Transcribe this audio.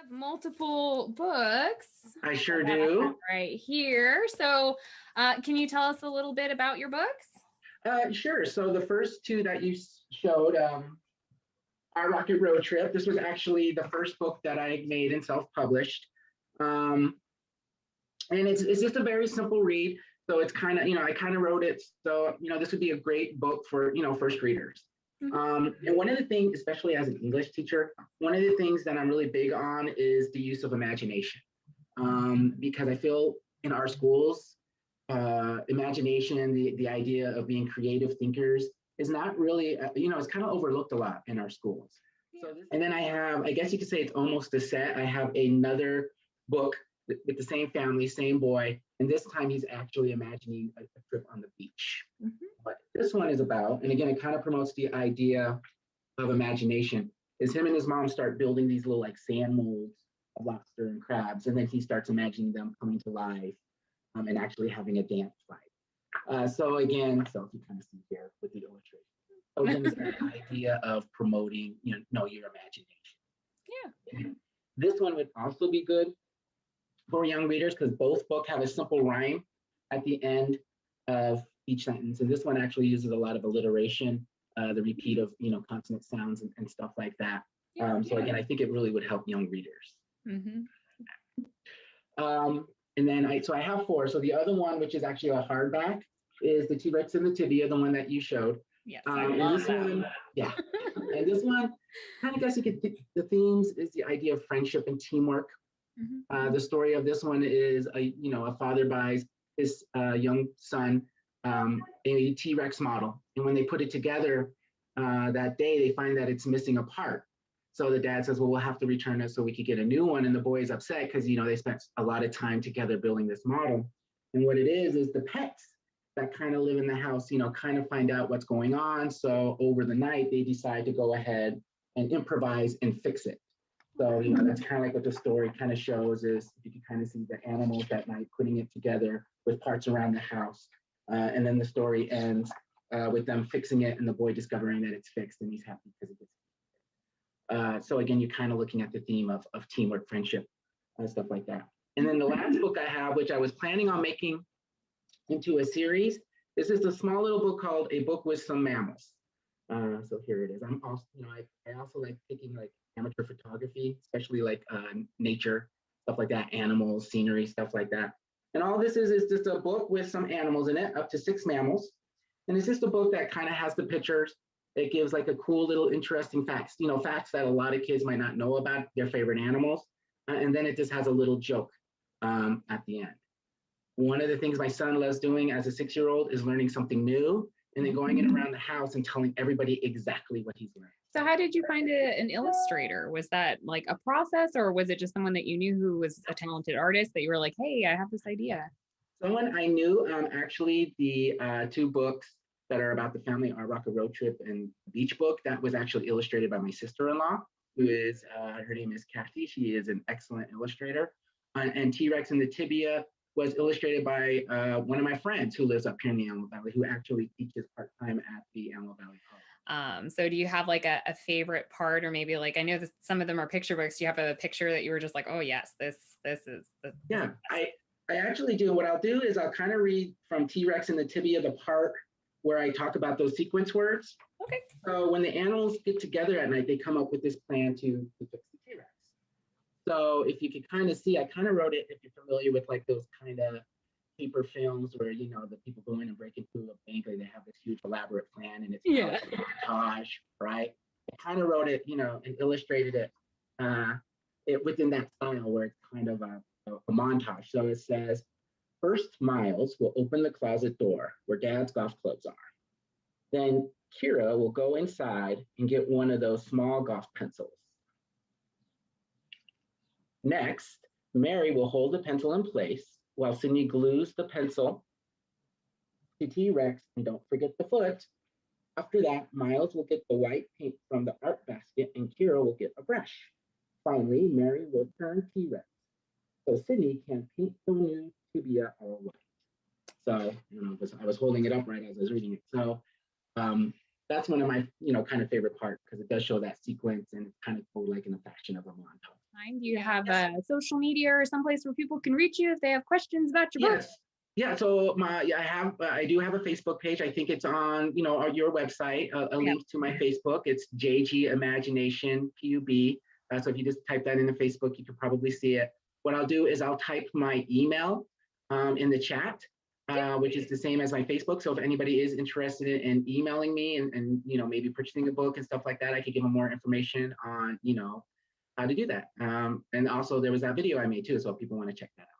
have multiple books. I sure do. Right here. So can you tell us a little bit about your books? Sure. So the first two that you showed, Our Rocket Road Trip, this was actually the first book that I made and self-published. And it's just a very simple read. So it's kind of, I kind of wrote it. So, this would be a great book for, first readers. And one of the things, especially as an English teacher, one of the things that I'm really big on is the use of imagination. Because I feel in our schools, imagination, the idea of being creative thinkers is not really, it's kind of overlooked a lot in our schools. So and then I have, I guess you could say it's almost a set. I have another book with the same family, same boy, and this time he's actually imagining a trip on the beach. What this one is about, and again, it kind of promotes the idea of imagination, is him and his mom start building these little like sand molds of lobster and crabs, and then he starts imagining them coming to life and actually having a dance fight. So if you kind of see here with the illustration. So again, it's an idea of promoting, your imagination. Yeah. This one would also be good for young readers because both books have a simple rhyme at the end of each sentence. And this one actually uses a lot of alliteration, the repeat of, consonant sounds and stuff like that. So again, I think it really would help young readers. And then I have four. So the other one, which is actually a hardback, is the T-Rex and the Tibia, the one that you showed. Yes, and this one, and this one, kind of guess you could, the themes is the idea of friendship and teamwork. The story of this one is a father buys his young son a T-Rex model, and when they put it together that day, they find that it's missing a part. So the dad says, well, we'll have to return it so we could get a new one. And the boy is upset because, they spent a lot of time together building this model. And what it is the pets that kind of live in the house, kind of find out what's going on. So over the night, they decide to go ahead and improvise and fix it. So, that's kind of like what the story kind of shows is you can kind of see the animals that night putting it together with parts around the house. And then the story ends with them fixing it and the boy discovering that it's fixed and he's happy because it gets so again, you're kind of looking at the theme of teamwork, friendship, and stuff like that. And then the last book I have, which I was planning on making into a series, this is a small little book called A Book with Some Mammals. So here it is. I'm also, I also like taking like amateur photography, especially like nature, stuff like that, animals, scenery, stuff like that. And all this is just a book with some animals in it, up to 6 mammals. And it's just a book that kind of has the pictures. It gives like a cool little interesting facts, facts that a lot of kids might not know about their favorite animals. And then it just has a little joke at the end. One of the things my son loves doing as a 6-year-old is learning something new and then going in around the house and telling everybody exactly what he's learned. So how did you find an illustrator? Was that like a process, or was it just someone that you knew who was a talented artist that you were like, hey, I have this idea? Someone I knew, actually the 2 books that are about the family, Our Rocket Road Trip and Beach Book, that was actually illustrated by my sister-in-law, who is, her name is Kathy. She is an excellent illustrator. And T-Rex and the Tibia was illustrated by one of my friends who lives up here in the Antelope Valley, who actually teaches part-time at the Antelope Valley College. So do you have like a favorite part, or maybe like, I know some of them are picture books. Do you have a picture that you were just like, oh yes, this is the yeah, I actually do. What I'll do is I'll kind of read from T-Rex and the Tibia, the part where I talk about those sequence words. Okay. So when the animals get together at night, they come up with this plan to fix the T-Rex. So if you could kind of see, I kind of wrote it, if you're familiar with like those kind of paper films where, the people go in and break into a bank, and they have this huge elaborate plan and it's a montage, right? I kind of wrote it, and illustrated it within that style where it's kind of a montage. So it says, first Miles will open the closet door where Dad's golf clubs are. Then Kira will go inside and get one of those small golf pencils. Next, Mary will hold the pencil in place while Sydney glues the pencil to T-Rex, and don't forget the foot. After that, Miles will get the white paint from the art basket and Kira will get a brush. Finally, Mary will turn T-Rex so Sydney can paint the new Tibia all white. So, I was holding it up right as I was reading it. So that's one of my, kind of favorite parts, because it does show that sequence and it's kind of like in the fashion of a montage. Do you have a social media or someplace where people can reach you if they have questions about your book? Yes. Yeah, so I do have a Facebook page. I think it's on, your website, a link to my Facebook. It's JG Imagination PUB. So if you just type that into Facebook, you can probably see it. What I'll do is I'll type my email in the chat, which is the same as my Facebook. So if anybody is interested in emailing me and maybe purchasing a book and stuff like that, I could give them more information on, how to do that. And also there was that video I made too, so if people want to check that out.